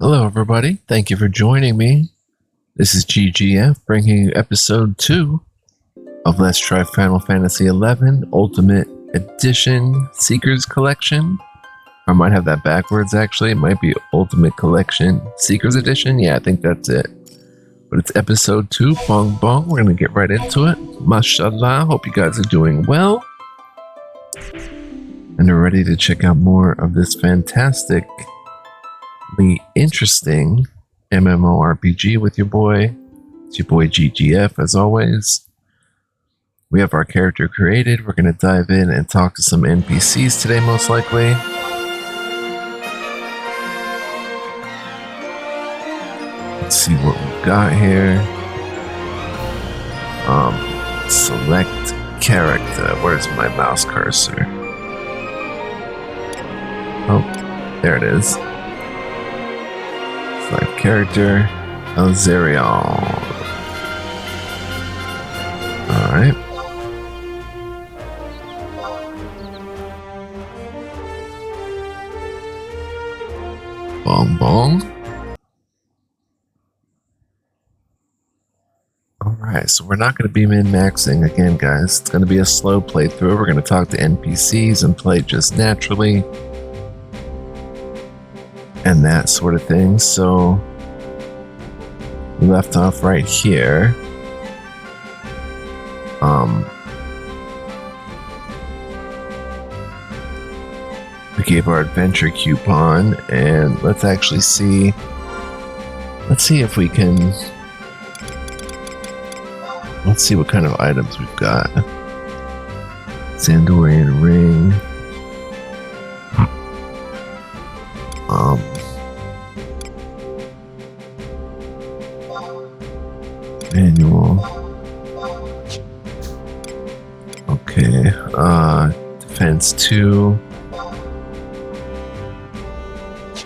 Hello, everybody. Thank you for joining me. This is GGF bringing you episode 2 of Let's Try Final Fantasy XI Ultimate Edition Seekers Collection. I might have that backwards, actually. It might be Ultimate Collection Seekers Edition. Yeah, I think that's it. But it's episode 2. Bong bong. We're going to get right into it. Mashallah. Hope you guys are doing well. And are ready to check out more of this fantastic, interesting MMORPG with your boy. It's your boy GGF, as always. We have our character created. We're going to dive in and talk to some NPCs today, most likely. Let's see what we've got here. Select character. Where's my mouse cursor? Oh, there it is. Select character, Elzerial. Alright. Bong bong. Alright, so we're not going to be min-maxing again, guys. It's going to be a slow playthrough. We're going to talk to NPCs and play just naturally. And that sort of thing. So we left off right here. We gave our adventure coupon, and let's actually see. Let's see if we can. Let's see what kind of items we've got. Sandorian ring. Manual. Okay. Defense 2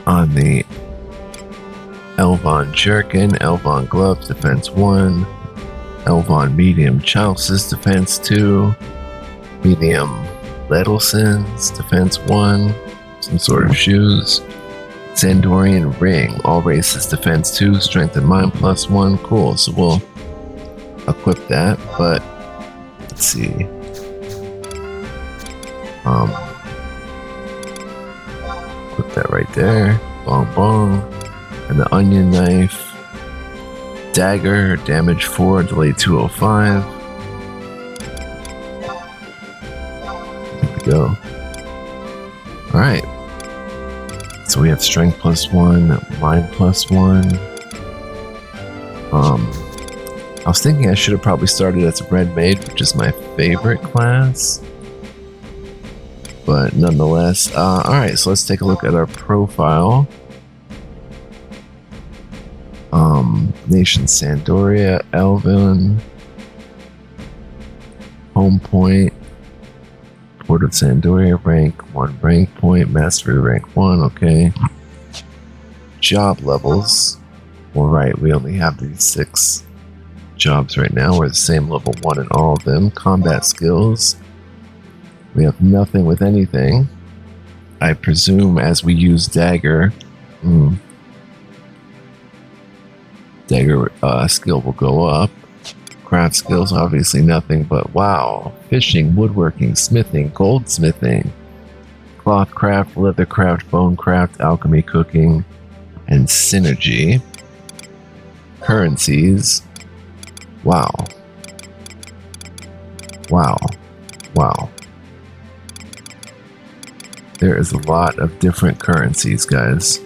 on the Elvon Jerkin, Elvon Gloves, Defense 1, Elvon Medium Chalices, Defense 2, Medium Ledelsons, Defense 1, some sort of shoes. Sandorian Ring, all races, Defense 2, Strength and Mind +1. Cool, so we'll equip that, but let's see. Put that right there. Bong bong. And the onion knife. Dagger, damage 4, delay 205. There we go. Alright. So we have strength +1, mind +1. I was thinking I should have probably started as a red maid, which is my favorite class. But nonetheless, alright, so let's take a look at our profile. Nation Sandoria, Elvin, home point, Port of Sandoria, rank 1 rank point, mastery rank 1, okay. Job levels. Alright, we only have these 6 jobs right now. We're the same level 1 in all of them. Combat skills. We have nothing with anything. I presume as we use dagger, dagger skill will go up. Craft skills, obviously nothing, but wow. Fishing, woodworking, smithing, goldsmithing, cloth craft, leather craft, bone craft, alchemy, cooking, and synergy. Currencies. Wow. Wow. Wow. There is a lot of different currencies, guys.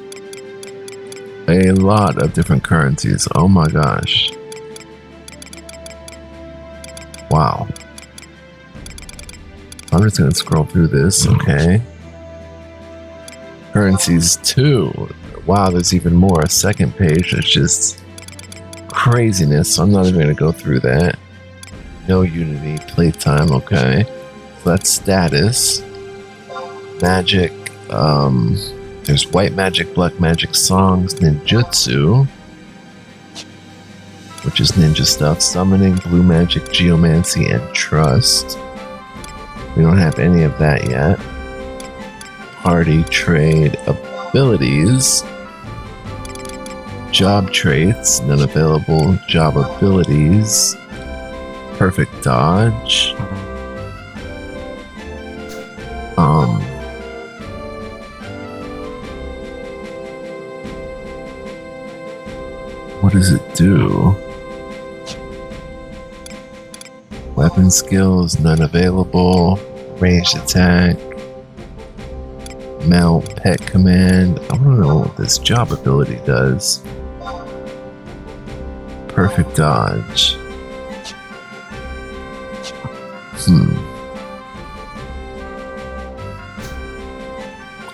A lot of different currencies. Oh my gosh. Wow. I'm just going to scroll through this. Okay. Currencies 2. Wow, there's even more. A second page. It's just craziness. So I'm not even going to go through that. No Unity playtime. Okay. So that's status. Magic. There's white magic, black magic, songs, ninjutsu, which is ninja stuff, summoning, blue magic, geomancy, and trust. We don't have any of that yet. Party, trade, abilities. Job traits, none available. Job abilities, perfect dodge. What does it do? Weapon skills, none available. Ranged attack. Mount pet command. I don't know what this job ability does. Perfect dodge.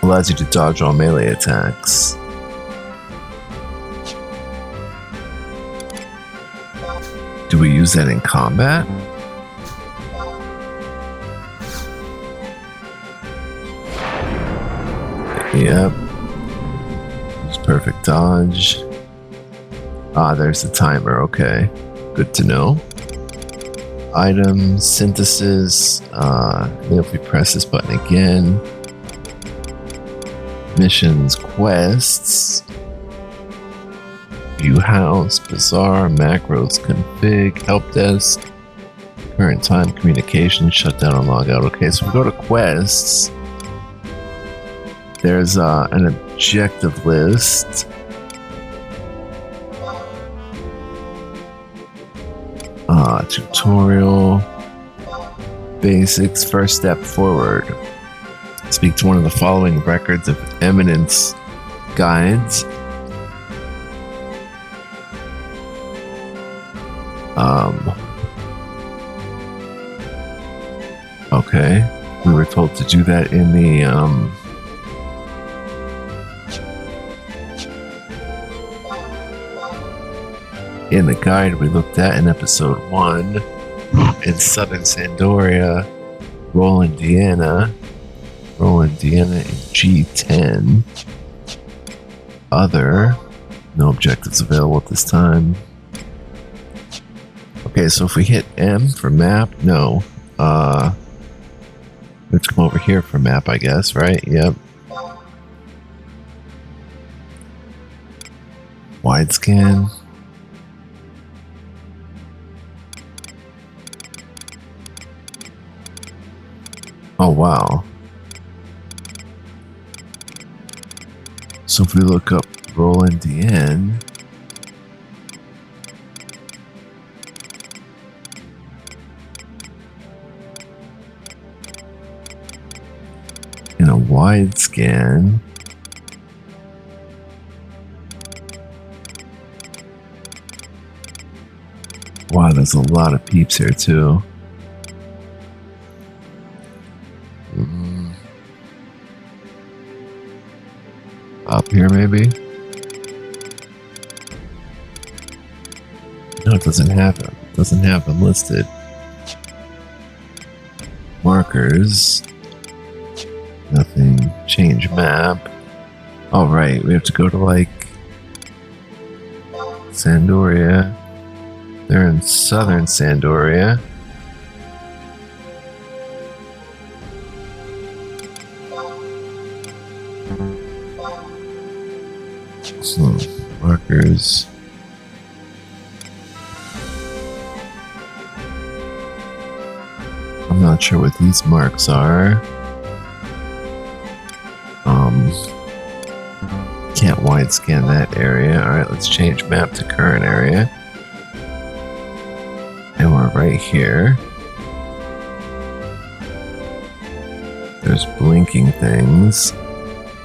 Allows you to dodge all melee attacks. Do we use that in combat? Yep. Use perfect dodge. Ah, there's the timer. Okay. Good to know. Items, synthesis. If we press this button again. Missions, quests. View house, bazaar, macros, config, help desk, current time, communication, shutdown and log out. Okay, so we go to quests. There's an objective list. Tutorial. Basics, first step forward. Speak to one of the following records of eminence guides. Okay. We were told to do that in the guide we looked at in episode 1 in southern Sandoria, Indiana in G10. Other, no objectives available at this time. Okay, so if we hit M for map, no. Let's come over here for map, I guess, right? Yep. Wide scan. Oh, wow. So if we look up Roland DN, in a wide scan, wow, there's a lot of peeps here too. Up here maybe? No, it doesn't have them. It doesn't have them listed. Markers. Nothing. Change map. All right, we have to go to like Sandoria. They're in southern Sandoria. Markers. I'm not sure what these marks are. Can't wide scan that area. Alright, let's change map to current area. And we're right here. There's blinking things.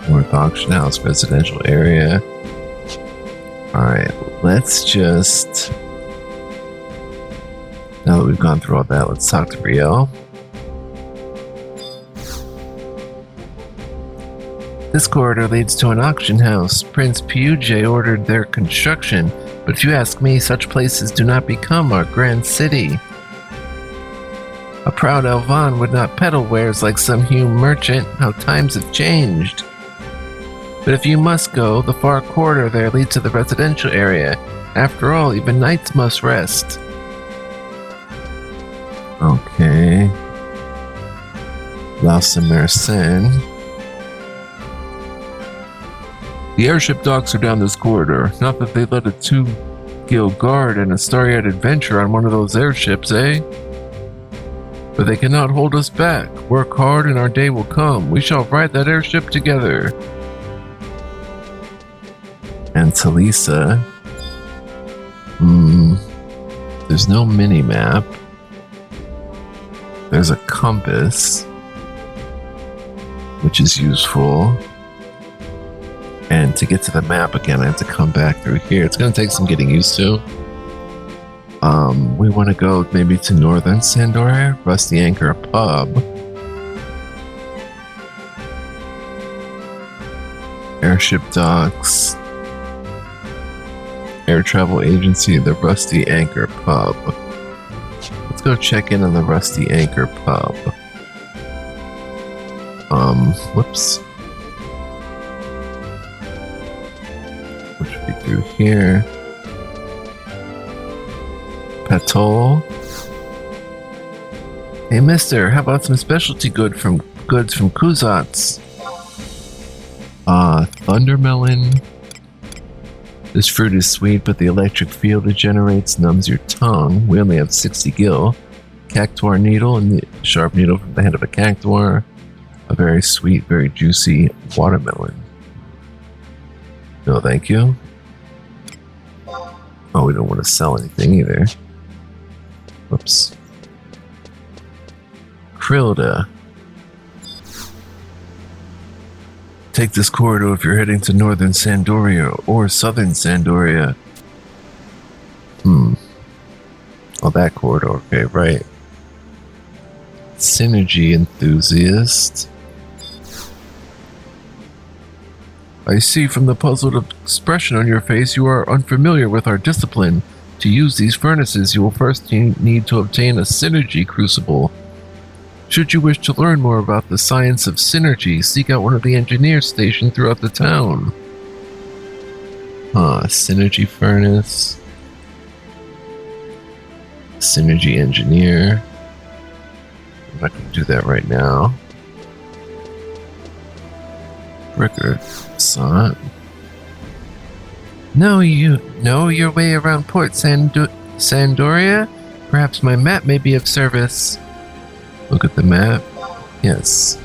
North Auction House, residential area. Alright, let's just... Now that we've gone through all that, let's talk to Brielle. This corridor leads to an auction house. Prince Piuje ordered their construction, but if you ask me, such places do not become our grand city. A proud Elvan would not peddle wares like some Hume merchant. How times have changed. But if you must go, the far corridor there leads to the residential area. After all, even knights must rest. Okay. La Semersen. The airship docks are down this corridor. Not that they let a 2-gil guard and a starry-eyed adventurer on one of those airships, eh? But they cannot hold us back. Work hard and our day will come. We shall ride that airship together. And Talisa. There's no mini-map. There's a compass, which is useful. And to get to the map again, I have to come back through here. It's going to take some getting used to. We want to go maybe to Northern Sandoria, Rusty Anchor Pub. Airship Docks. Air Travel Agency, the Rusty Anchor Pub. Let's go check in on the Rusty Anchor Pub. Whoops. Which would be through here. Patol. Hey mister, how about some specialty goods from Kuzat's? Thundermelon. This fruit is sweet, but the electric field it generates numbs your tongue. We only have 60 gil. Cactuar needle and the sharp needle from the head of a cactuar. A very sweet, very juicy watermelon. No, thank you. Oh, we don't want to sell anything either. Whoops. Krilda. Take this corridor if you're heading to Northern Sandoria or Southern Sandoria. Oh, that corridor. Okay, right. Synergy enthusiast. I see from the puzzled expression on your face you are unfamiliar with our discipline. To use these furnaces, you will first need to obtain a synergy crucible. Should you wish to learn more about the science of synergy, seek out one of the engineers stationed throughout the town. Synergy furnace. Synergy engineer. I'm not going to do that right now. Bricker. Saw it. No, you know your way around Port Sandoria? Perhaps my map may be of service. Look at the map. Yes.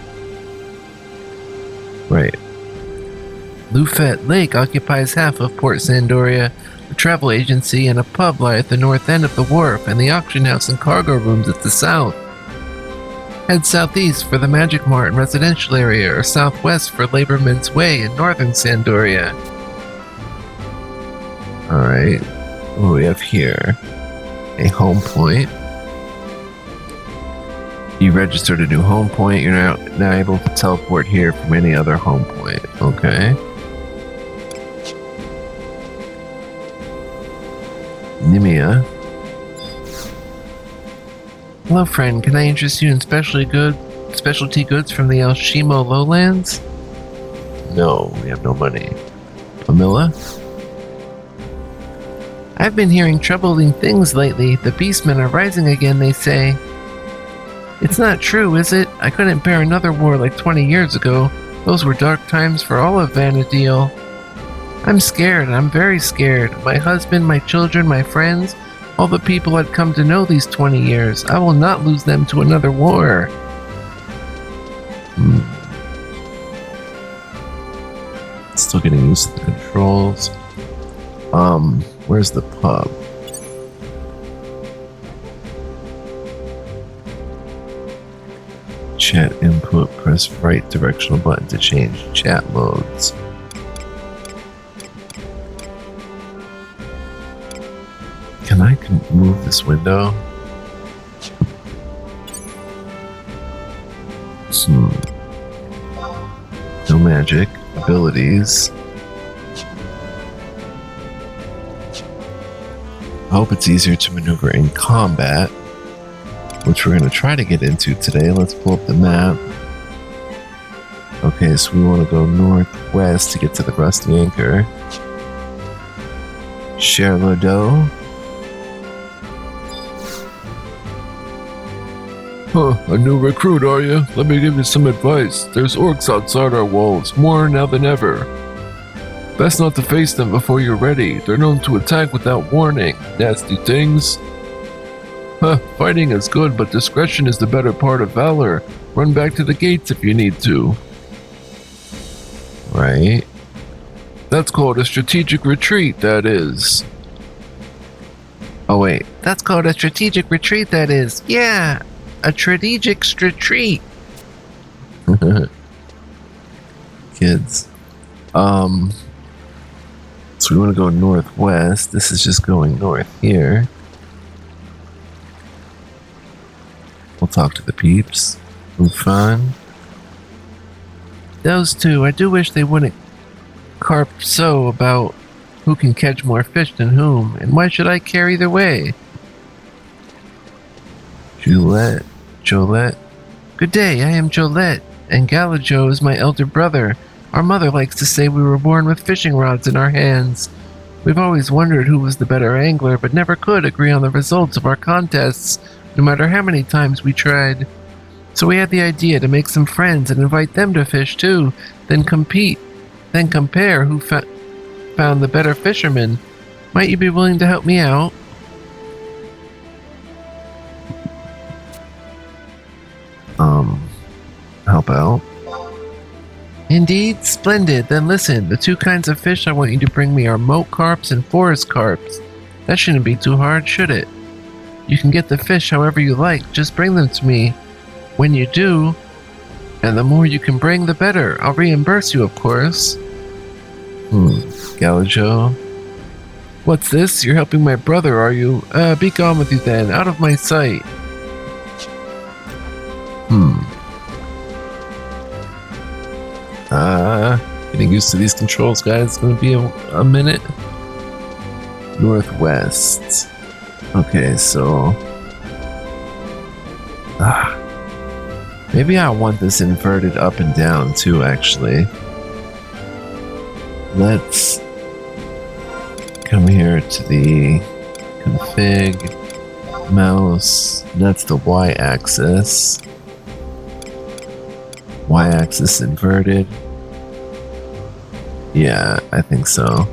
Right. Lufet Lake occupies half of Port Sandoria. A travel agency and a pub lie at the north end of the wharf, and the auction house and cargo rooms at the south. Head southeast for the Magic Mart and residential area, or southwest for Laborman's Way in northern Sandoria. Alright. What do we have here? A home point. You registered a new home point. You're now able to teleport here from any other home point. Okay. Nimia. Hello, friend. Can I interest you in specialty goods from the El Shimo lowlands? No, we have no money. Pamela? I've been hearing troubling things lately. The beastmen are rising again, they say. It's not true, is it? I couldn't bear another war like 20 years ago. Those were dark times for all of Vanadil. I'm scared. I'm very scared. My husband, my children, my friends, all the people I've come to know these 20 years. I will not lose them to another war. Still getting used to the controls. Where's the pub? Chat input, press right directional button to change chat modes. Can I move this window? No magic. Abilities. I hope it's easier to maneuver in combat, which we're going to try to get into today. Let's pull up the map. Okay, so we want to go northwest to get to the Rusty Anchor. Sherlodo. A new recruit, are you? Let me give you some advice. There's orcs outside our walls, more now than ever. Best not to face them before you're ready. They're known to attack without warning. Nasty things. Huh, fighting is good, but discretion is the better part of valor. Run back to the gates if you need to. Right. That's called a strategic retreat, that is. Oh wait, that's called a strategic retreat, that is. Yeah, a strategic retreat. Kids. So we want to go northwest. This is just going north here. We'll talk to the peeps. Move fun. Those two, I do wish they wouldn't carp so about who can catch more fish than whom, and why should I care either way? Jolette. Good day, I am Jolette, and Galajo is my elder brother. Our mother likes to say we were born with fishing rods in our hands. We've always wondered who was the better angler, but never could agree on the results of our contests, no matter how many times we tried. So we had the idea to make some friends and invite them to fish too, then compare who found the better fisherman. Might you be willing to help me out? Help out? Indeed, splendid. Then listen, the two kinds of fish I want you to bring me are moat carps and forest carps. That shouldn't be too hard, should it? You can get the fish however you like, just bring them to me. When you do, and the more you can bring, the better. I'll reimburse you, of course. Galajo. What's this? You're helping my brother, are you? Be gone with you then, out of my sight. Getting used to these controls, guys. It's gonna be a minute. Northwest. Okay, so... maybe I want this inverted up and down too, actually. Let's come here to the config mouse. That's the y-axis. Y-axis inverted. Yeah, I think so.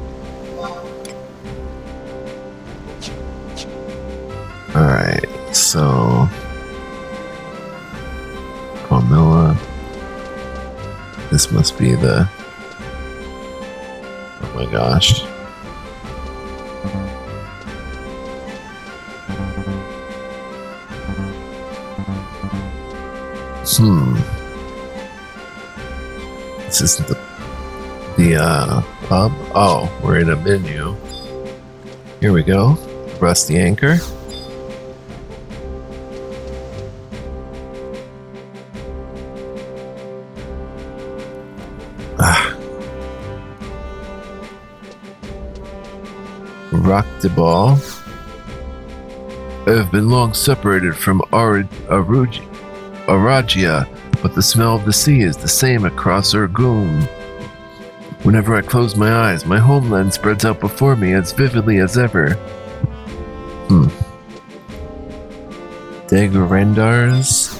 Alright, so... Carmilla. This must be the... oh my gosh. This isn't the pub? Oh, we're in a menu. Here we go. Rusty Anchor. Rock the ball. I have been long separated from Aragia, but the smell of the sea is the same across Urgoon. Whenever I close my eyes, my homeland spreads out before me as vividly as ever. Dagorendars.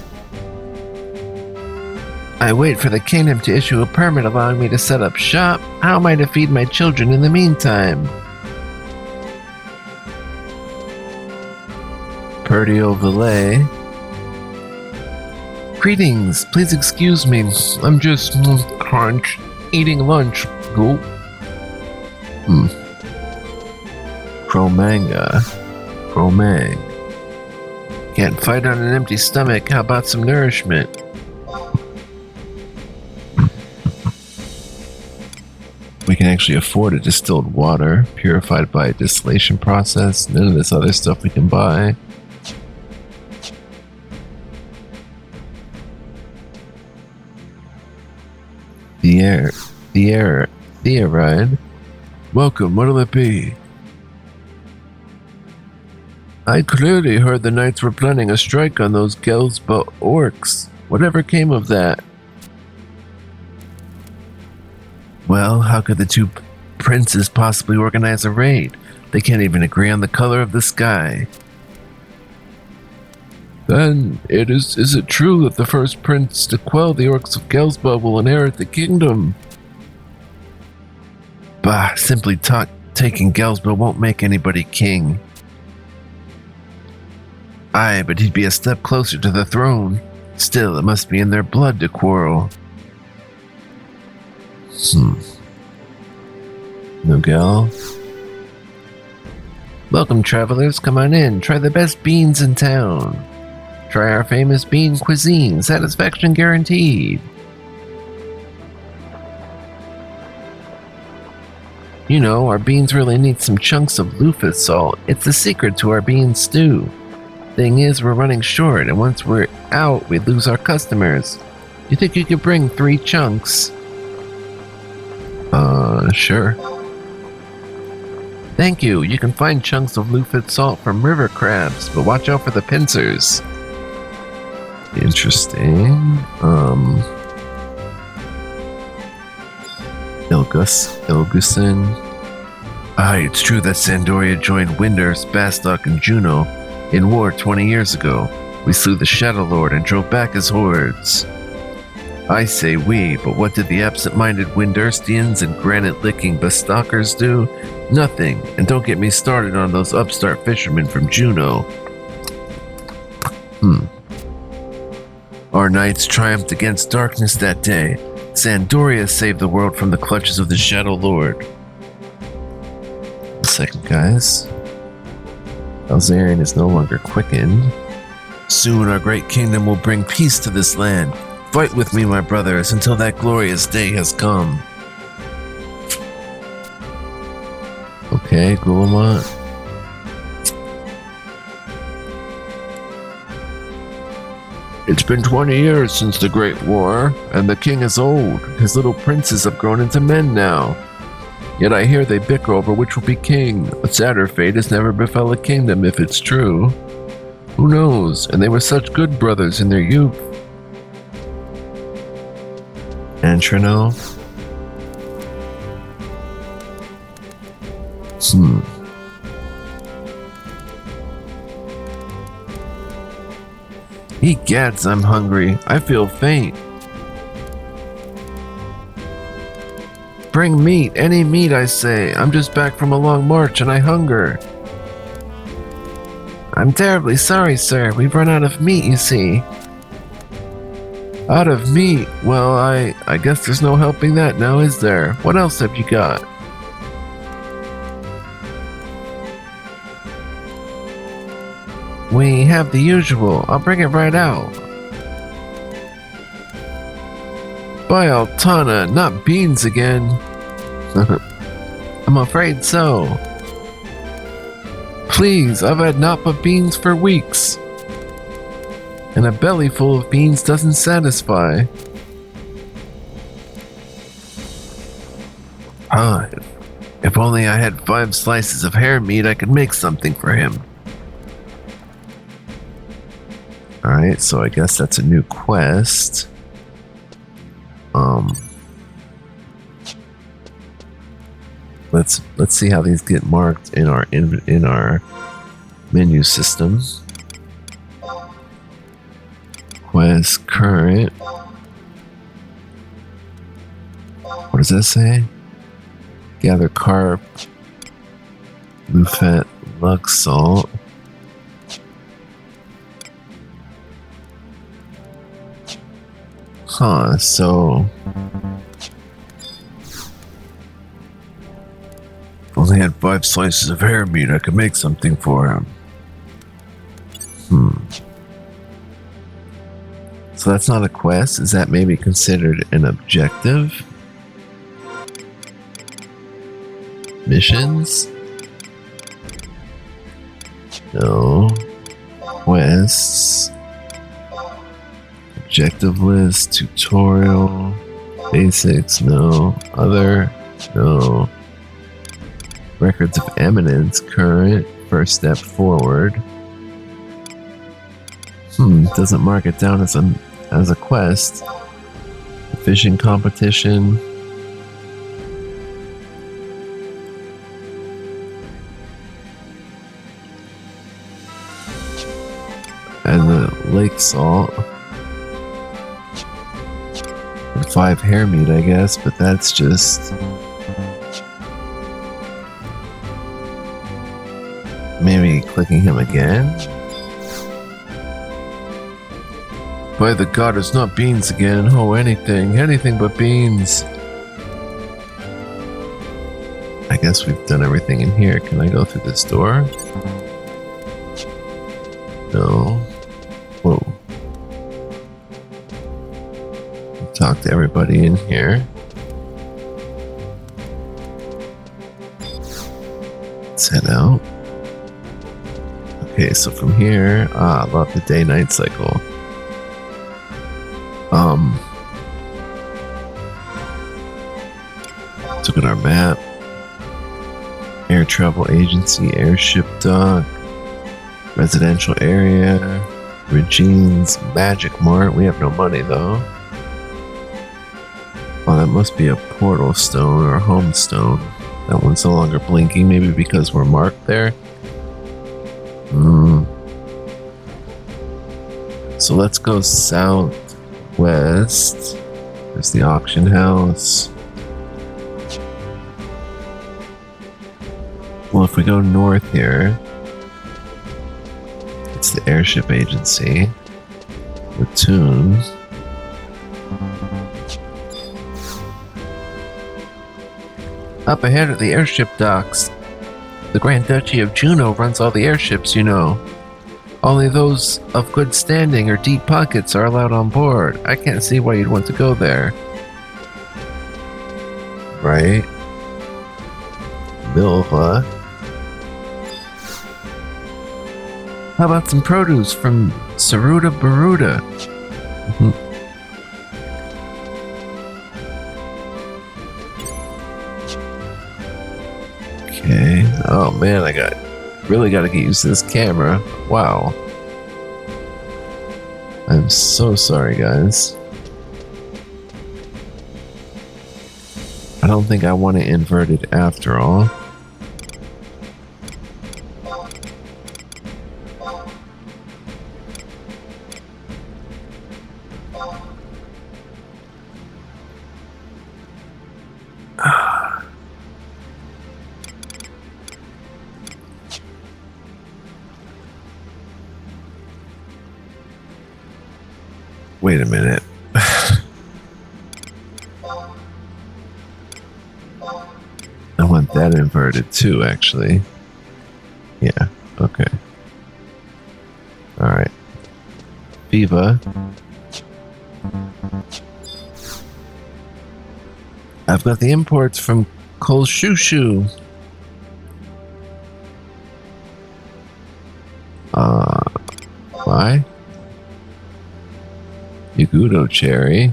I wait for the kingdom to issue a permit allowing me to set up shop. How am I to feed my children in the meantime? Perdio Valet. Greetings, please excuse me. I'm just eating lunch. Go. Cromang. Can't fight on an empty stomach. How about some nourishment? We can actually afford a distilled water, purified by a distillation process. None of this other stuff we can buy. Theoride. Welcome, what'll it be? I clearly heard the knights were planning a strike on those Gelsba orcs. Whatever came of that? Well, how could the two princes possibly organize a raid? They can't even agree on the color of the sky. Then, is it true that the first prince to quell the orcs of Gelsba will inherit the kingdom? Bah, simply taking Gelsba won't make anybody king. Aye, but he'd be a step closer to the throne. Still, it must be in their blood to quarrel. Nogel? Welcome, travelers. Come on in. Try the best beans in town. Try our famous bean cuisine. Satisfaction guaranteed. You know, our beans really need some chunks of loofah salt. It's the secret to our bean stew. Thing is, we're running short, and once we're out, we lose our customers. You think you could bring 3 chunks? Sure. Thank you. You can find chunks of loofah salt from river crabs, but watch out for the pincers. Interesting. Ilgusin. Aye, it's true that Sandoria joined Windurst, Bastok, and Juno in war 20 years ago. We slew the Shadow Lord and drove back his hordes. I say we, but what did the absent-minded Windurstians and granite-licking Bastakers do? Nothing, and don't get me started on those upstart fishermen from Juno. Our knights triumphed against darkness that day. Sandoria saved the world from the clutches of the Shadow Lord. A second, guys. Elzarian is no longer quickened. Soon our great kingdom will bring peace to this land. Fight with me, my brothers, until that glorious day has come. Okay, Guillemot. It's been 20 years since the Great War, and the king is old. His little princes have grown into men now. Yet I hear they bicker over which will be king. A sadder fate has never befell a kingdom if it's true. Who knows? And they were such good brothers in their youth. Antrano? Egads, I'm hungry. I feel faint. Bring meat, any meat, I say. I'm just back from a long march and I hunger. I'm terribly sorry, sir. We've run out of meat, you see. Out of meat? Well, I guess there's no helping that now, is there? What else have you got? We have the usual. I'll bring it right out. By Altana, not beans again. I'm afraid so. Please, I've had naught but beans for weeks. And a belly full of beans doesn't satisfy. 5. If only I had 5 slices of hare meat, I could make something for him. Alright, so I guess that's a new quest. Let's see how these get marked in our menu system. Quest current. What does that say? Gather carp, Lufet, Lux salt. Huh, so if only had 5 slices of hare meat, I could make something for him. So that's not a quest. Is that maybe considered an objective? Missions? No. Quests. Objective list, tutorial, basics, no. Other, no. Records of eminence, current, first step forward. Doesn't mark it down as a quest. Fishing competition. And the lake salt. 5 hare meat, I guess, but that's just Maybe clicking him again? By the god, it's not beans again. Oh, anything but beans. I guess we've done everything in here. Can I go through this door? No. Whoa. Talk to everybody in here. Let's head out. Okay, so from here, I love the day-night cycle. Let's look at our map. Air travel agency, airship dock, residential area, Regine's Magic Mart. We have no money though. Oh, that must be a portal stone or home stone. That one's no longer blinking, maybe because we're marked there. So let's go southwest. There's the auction house. Well, if we go north here, it's the airship agency. Platoon. Up ahead are the airship docks. The Grand Duchy of Juno runs all the airships, you know. Only those of good standing or deep pockets are allowed on board. I can't see why you'd want to go there. Right? Milva. How about some produce from Saruda Baruda? Okay. Oh man, I really got to get used to this camera. Wow. I'm so sorry, guys. I don't think I want to invert it after all. Wait a minute. I want that inverted too, actually. Yeah, okay. Alright. Viva. I've got the imports from Kolshushu. Why? Yagudo cherry.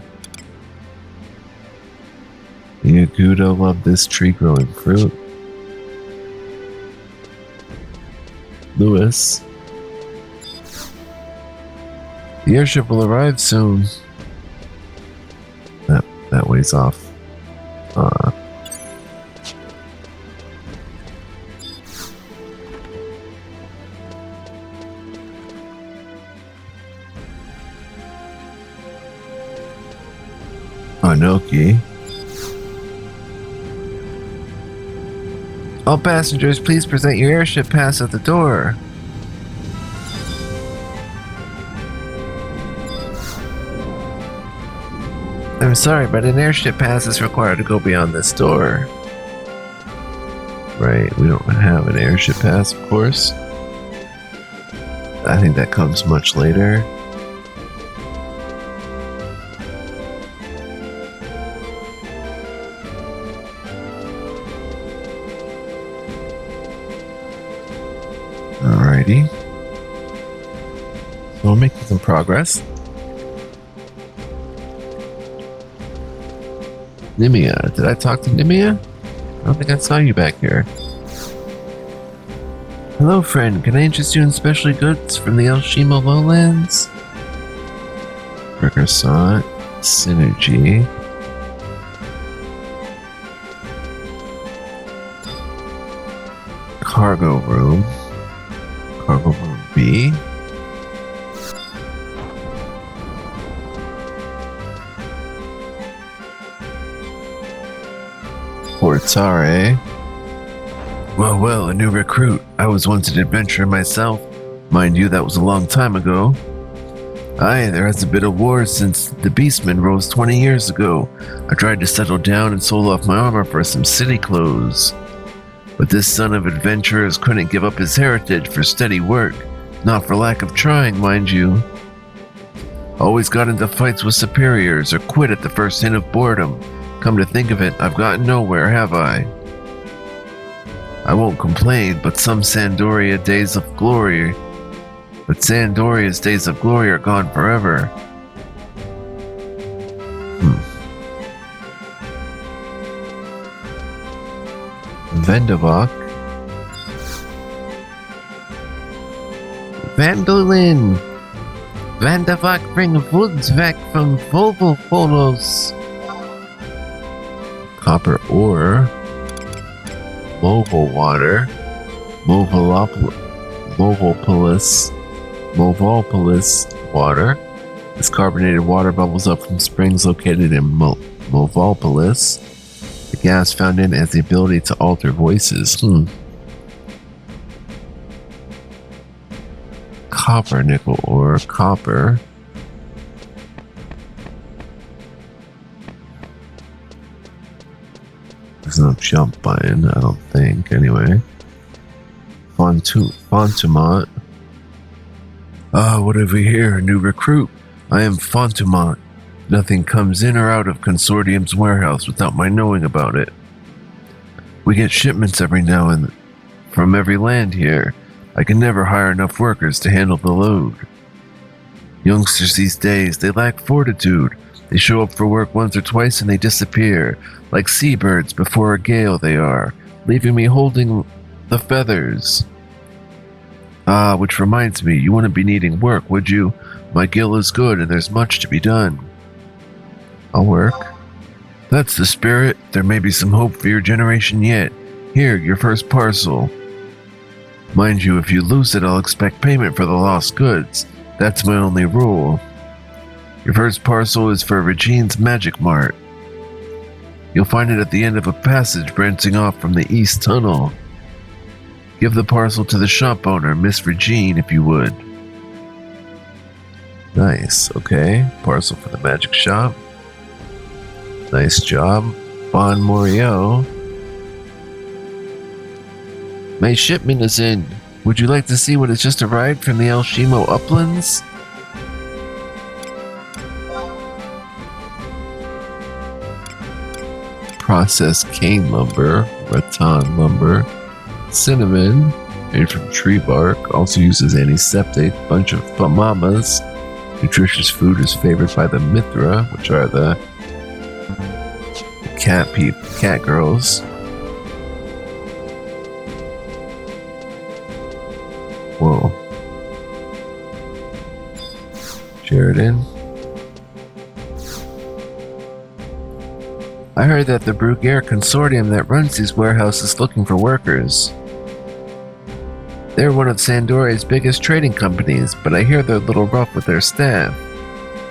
Yagudo love this tree growing fruit. Lewis. The airship will arrive soon. That way's off. Anoki. All passengers, please present your airship pass at the door. I'm sorry, but an airship pass is required to go beyond this door. Right, we don't have an airship pass, of course. I think that comes much later. Alrighty. So we're making some progress. Nimia. Did I talk to Nimia? I don't think I saw you back here. Hello, friend. Can I interest you in specialty goods from the Elshima lowlands? Burgersot. Synergy. Cargo room. Cargo room B. Portare. Well, a new recruit. I was once an adventurer myself. Mind you, that was a long time ago. Aye, there has been a war since the Beastmen rose 20 years ago. I tried to settle down and sold off my armor for some city clothes. But this son of adventurers couldn't give up his heritage for steady work. Not for lack of trying, mind you. Always got into fights with superiors or quit at the first hint of boredom. Come to think of it, I've gotten nowhere, have I? I won't complain, but Sandoria's days of glory are gone forever. Vendavok. Vandalin! Vandavok bring woods back from Volvopolos. Copper ore. Movo water. Movopolis water. This carbonated water bubbles up from springs located in Movopolis. The gas found in it has the ability to alter voices. Copper, nickel ore, copper. There's no jump button, I don't think, anyway. Fontumont. What have we here? A new recruit. I am Fontumont. Nothing comes in or out of Consortium's warehouse without my knowing about it. We get shipments every now and from every land here. I can never hire enough workers to handle the load. Youngsters these days, they lack fortitude. They show up for work once or twice and they disappear. Like seabirds before a gale they are, leaving me holding the feathers. Which reminds me, you wouldn't be needing work, would you? My gill is good and there's much to be done. I'll work. That's the spirit. There may be some hope for your generation yet. Here, your first parcel. Mind you, if you lose it, I'll expect payment for the lost goods. That's my only rule. Your first parcel is for Regine's Magic Mart. You'll find it at the end of a passage branching off from the East Tunnel. Give the parcel to the shop owner, Miss Regine, if you would. Nice, okay. Parcel for the magic shop. Nice job. Bon Morio. My shipment is in. Would you like to see what has just arrived from the El Shimo uplands? Processed cane lumber, rattan lumber, cinnamon, made from tree bark, also uses antiseptic, bunch of pamamas. Nutritious food is favored by the Mithra, which are the cat girls. Whoa. Sheridan. I heard that the Bruguiere Consortium that runs these warehouses is looking for workers. They're one of Sandoria's biggest trading companies, but I hear they're a little rough with their staff.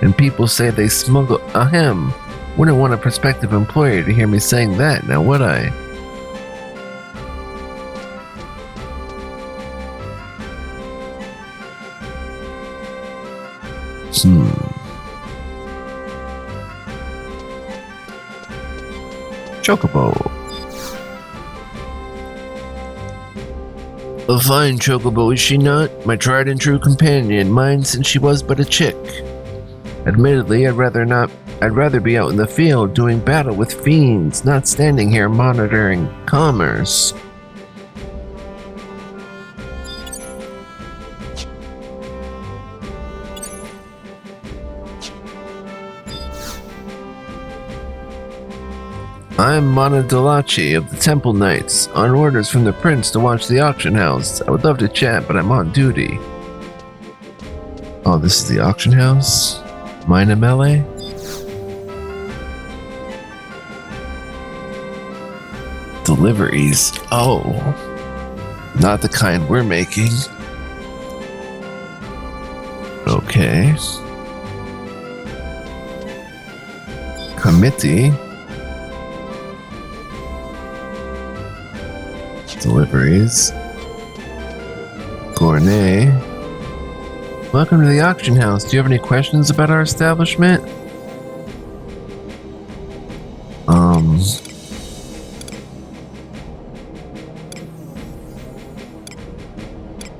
And people say they smuggle ahem. Wouldn't want a prospective employer to hear me saying that, now would I? Chocobo. A fine chocobo, is she not? My tried and true companion, mine since she was but a chick. Admittedly, I'd rather be out in the field doing battle with fiends, not standing here monitoring commerce. I'm Mana Delachi of the Temple Knights, on orders from the prince to watch the auction house. I would love to chat, but I'm on duty. Oh, this is the auction house? Mina Melee? Deliveries. Oh. Not the kind we're making. Okay. Committee. Deliveries. Gournay. Welcome to the auction house. Do you have any questions about our establishment?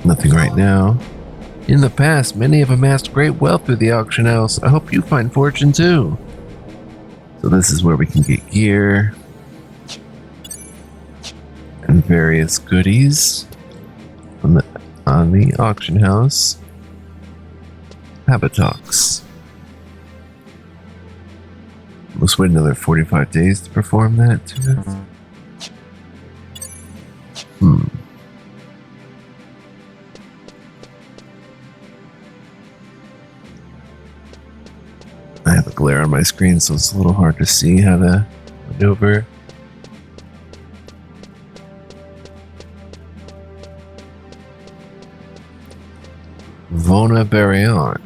Nothing right now. In the past, many have amassed great wealth through the auction house. I hope you find fortune too. So this is where we can get gear and various goodies on the auction house. Habitox. Let's wait another 45 days to perform that too. I have a glare on my screen, so it's a little hard to see how to maneuver. Vona Baryon.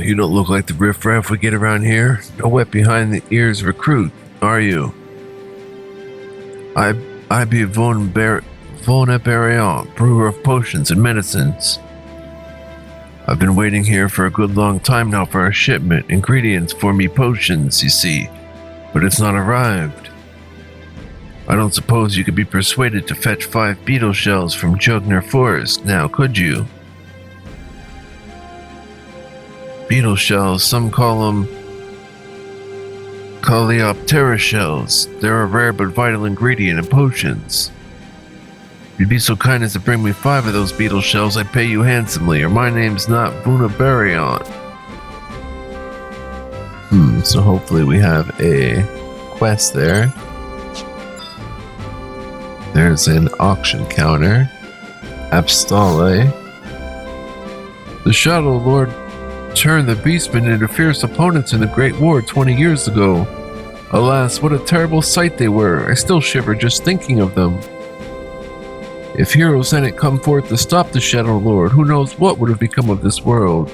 You don't look like the riffraff we get around here. No wet behind the ears recruit, are you? I be Vona Baryon, brewer of potions and medicines. I've been waiting here for a good long time now for a shipment. Ingredients for me potions, you see. But it's not arrived. I don't suppose you could be persuaded to fetch 5 beetle shells from Jugner Forest now, could you? Beetle shells, some call them Coleoptera shells. They're a rare but vital ingredient in potions. If you'd be so kind as to bring me 5 of those beetle shells, I'd pay you handsomely, or my name's not Bunabarion. So hopefully we have a quest there. There's an auction counter. Abstale. The Shadow Lord turned the beastmen into fierce opponents in the Great War 20 years ago. Alas, what a terrible sight they were. I still shiver just thinking of them. If heroes hadn't come forth to stop the Shadow Lord, who knows what would have become of this world.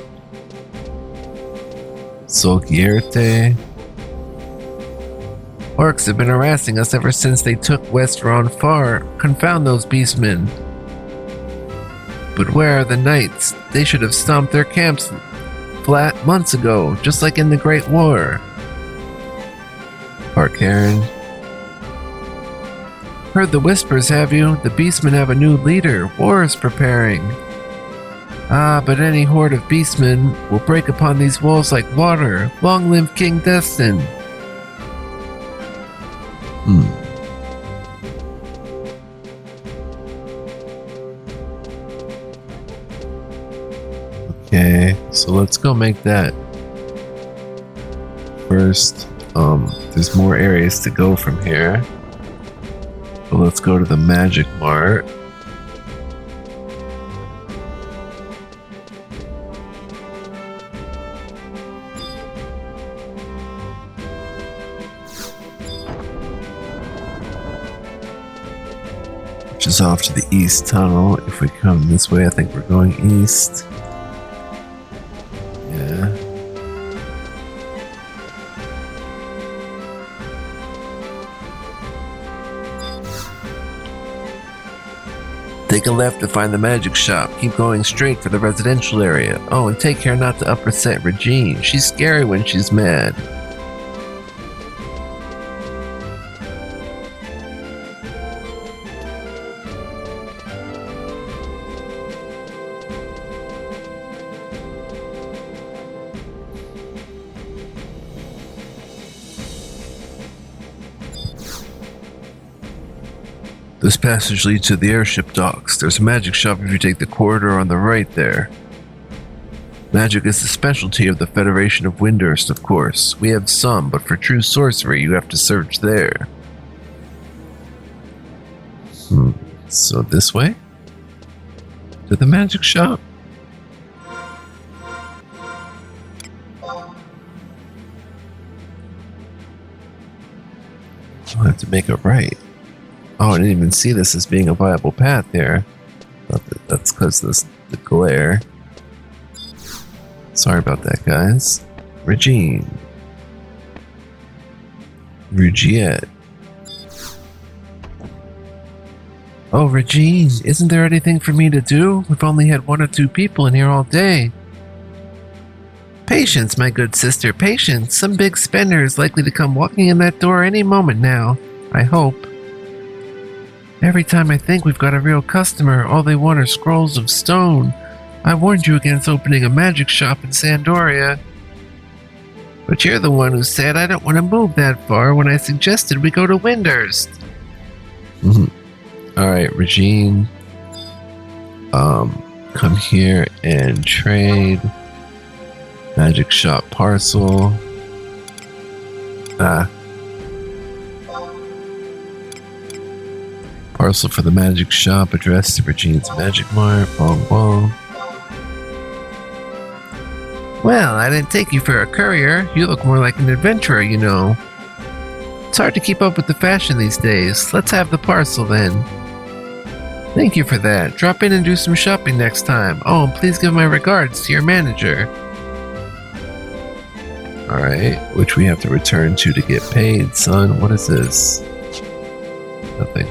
Solgierte. Orcs have been harassing us ever since they took Westeron Far. Confound those beastmen. But where are the knights? They should have stomped their camps flat months ago, just like in the Great War. Park Heron. Heard the whispers, have you? The beastmen have a new leader. War is preparing. Ah, but any horde of beastmen will break upon these walls like water. Long live King Destin. Okay, so let's go make that first. There's more areas to go from here. So let's go to the Magic Mart. Which is off to the East Tunnel. If we come this way, I think we're going east. Yeah. Take a left to find the magic shop. Keep going straight for the residential area. Oh, and take care not to upset Regine. She's scary when she's mad. This passage leads to the airship docks. There's a magic shop if you take the corridor on the right there. Magic is the specialty of the Federation of Windurst, of course. We have some, but for true sorcery, you have to search there. So this way? To the magic shop? I'll have to make a right. Oh, I didn't even see this as being a viable path here. That's because of the glare. Sorry about that, guys. Regine. Rugiette. Oh, Regine, isn't there anything for me to do? We've only had 1 or 2 people in here all day. Patience, my good sister, patience. Some big spender is likely to come walking in that door any moment now. I hope. Every time I think we've got a real customer, all they want are scrolls of stone. I warned you against opening a magic shop in Sandoria. But you're the one who said I don't want to move that far when I suggested we go to Windhurst. Alright, Regine. Come here and trade. Magic shop parcel. Parcel for the magic shop addressed to Regine's Magic Mart. Bong bong. Well, I didn't take you for a courier. You look more like an adventurer, you know. It's hard to keep up with the fashion these days. Let's have the parcel then. Thank you for that. Drop in and do some shopping next time. Oh, and please give my regards to your manager. Alright, which we have to return to get paid, son. What is this? Nothing.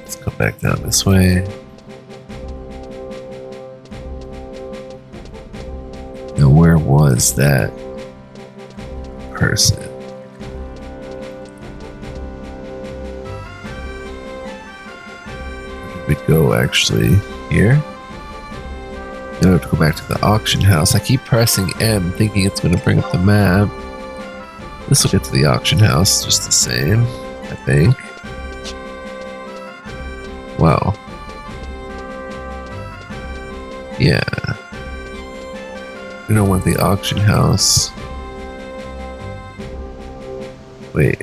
Let's go back down this way. Now, where was that person? Where did we go, actually? Here? Now we have to go back to the auction house. I keep pressing M, thinking it's going to bring up the map. This will get to the auction house just the same, I think. Wow. Yeah. We don't want the auction house. Wait.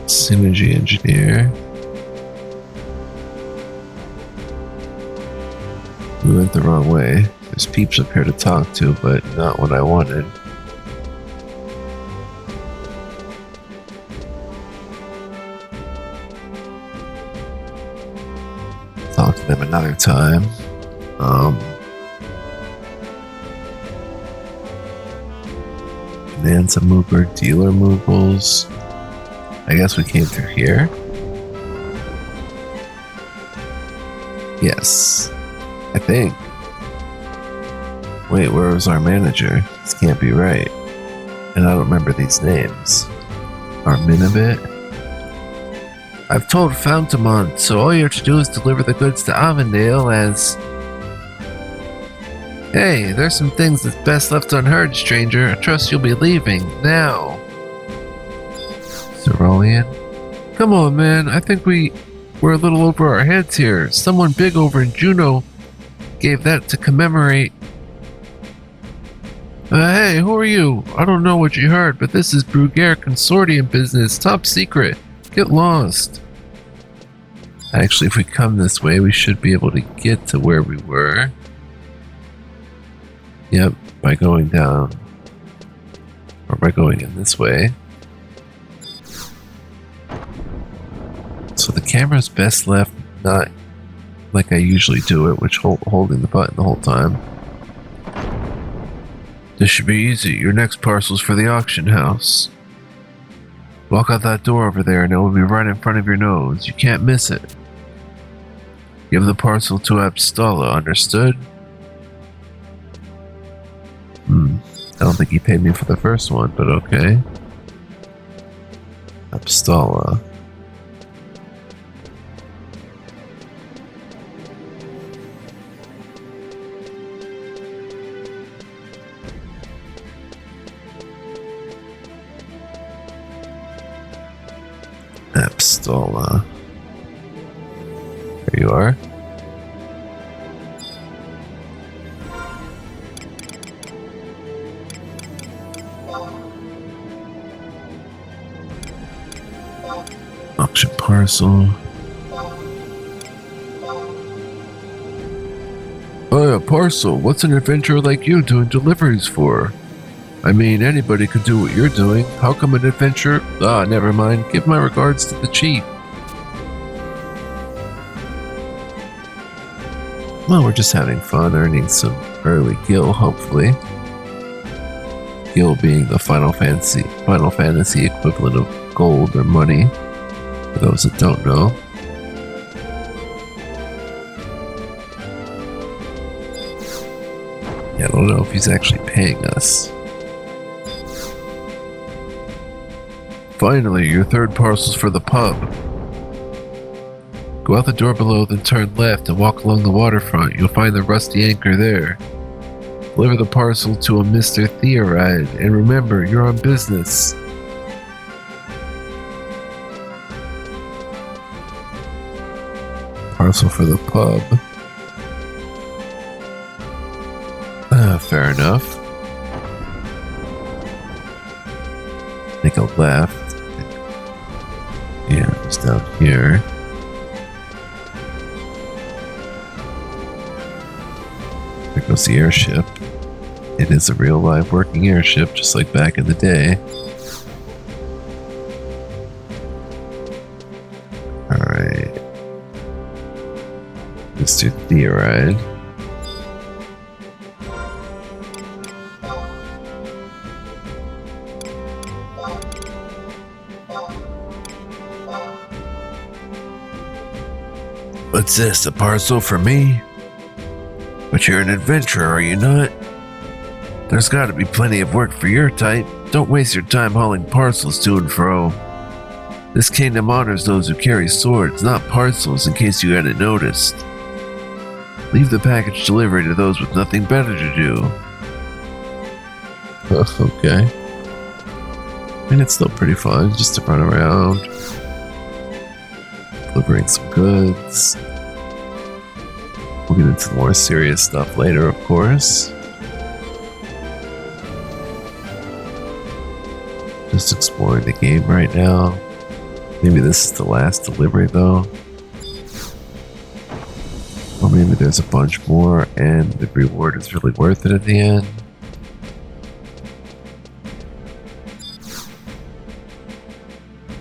Synergy engineer. We went the wrong way. There's peeps up here to talk to, but not what I wanted. Talk to them another time. Bonanza mover, dealer movables. I guess we came through here. Yes. I think. Wait, where was our manager? This can't be right. And I don't remember these names. Arminabit? I've told Fountamont, so all you have to do is deliver the goods to Avondale as... Hey, there's some things that's best left unheard, stranger. I trust you'll be leaving now. Cerulean? Come on, man. I think we're a little over our heads here. Someone big over in Juneau gave that to commemorate. Hey, who are you? I don't know what you heard, but this is Bruguiere Consortium business. Top secret. Get lost. Actually, if we come this way, we should be able to get to where we were. Yep, by going down. Or by going in this way. So the camera's best left not like I usually do it, which holding the button the whole time. This should be easy. Your next parcel's for the auction house. Walk out that door over there and it will be right in front of your nose. You can't miss it. Give the parcel to Abstola, understood? I don't think he paid me for the first one, but okay. Abstola. Abstola. There you are. Auction parcel. Oh yeah, parcel. What's an adventurer like you doing deliveries for? I mean, anybody could do what you're doing. How come an adventurer? Ah, never mind. Give my regards to the chief. Well, we're just having fun, earning some early gil, hopefully. Gil being the Final Fantasy equivalent of gold or money, for those that don't know. Yeah, I don't know if he's actually paying us. Finally, your third parcel's for the pub. Go out the door below, then turn left and walk along the waterfront. You'll find the rusty anchor there. Deliver the parcel to a Mr. Theoride, and remember, you're on business. Parcel for the pub. Fair enough. Make a left. Yeah, it's down here. There goes the airship. It is a real live working airship, just like back in the day. Alright. Mr. Theoride. What's this, a parcel for me? But you're an adventurer, are you not? There's gotta be plenty of work for your type. Don't waste your time hauling parcels to and fro. This kingdom honors those who carry swords, not parcels, in case you hadn't noticed. Leave the package delivery to those with nothing better to do. Okay. I mean, it's still pretty fun just to run around. Delivering some goods. We'll get into the more serious stuff later, of course. Just exploring the game right now. Maybe this is the last delivery though. Or maybe there's a bunch more and the reward is really worth it at the end.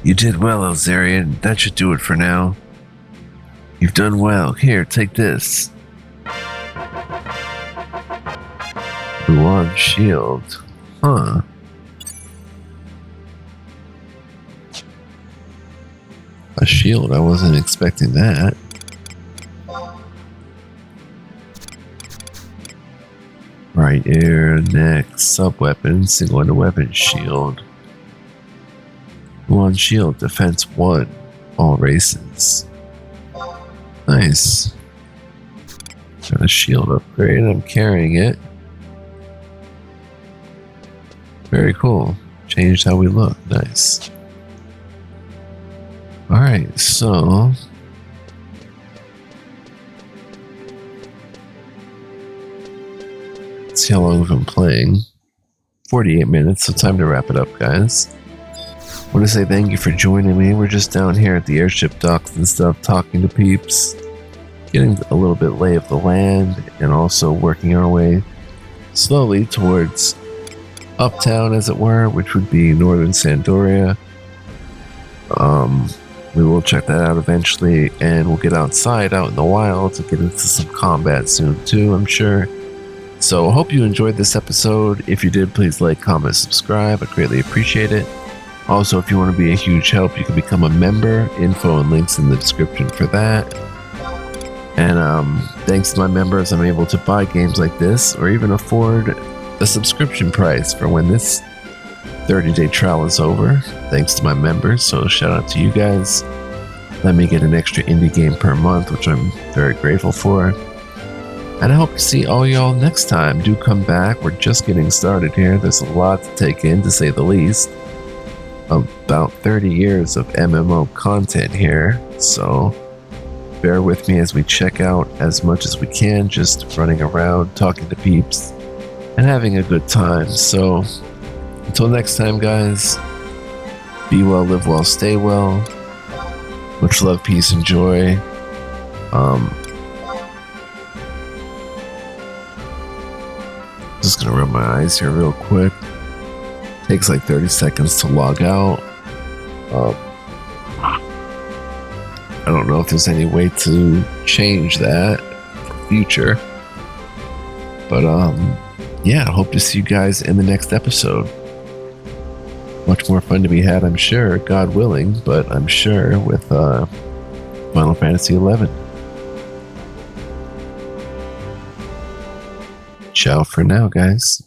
You did well, Elzarian. That should do it for now. You've done well. Here, take this. Luan shield. Huh. A shield? I wasn't expecting that. Right ear, neck, sub-weapon, single under weapon, shield. Luan shield, defense 1. All races. Nice. Got a shield upgrade. I'm carrying it. Very cool. Changed how we look. Nice. Alright, so let's see how long we've been playing. 48 minutes, so time to wrap it up, guys. I want to say thank you for joining me. We're just down here at the airship docks and stuff, talking to peeps, getting a little bit lay of the land, and also working our way slowly towards uptown, as it were, which would be northern Sandoria. We will check that out eventually, and we'll get outside, out in the wild, to get into some combat soon too, I'm sure. So I hope you enjoyed this episode. If you did, please like, comment, subscribe. I greatly appreciate it. Also, if you want to be a huge help, you can become a member. Info and links in the description for that. And thanks to my members, I'm able to buy games like this, or even afford a subscription price for when this 30-day trial is over. Thanks to my members, so shout out to you guys. Let me get an extra indie game per month, which I'm very grateful for. And I hope to see all y'all next time. Do come back. We're just getting started here. There's a lot to take in, to say the least. About 30 years of MMO content here, so bear with me as we check out as much as we can, just running around, talking to peeps, and having a good time. So until next time, guys, be well, live well, stay well. Much love, peace, and joy. Just gonna rub my eyes here real quick. Takes like 30 seconds to log out. I don't know if there's any way to change that for future, but yeah, I hope to see you guys in the next episode. Much more fun to be had, I'm sure, God willing, but I'm sure with Final Fantasy XI. Ciao for now, guys.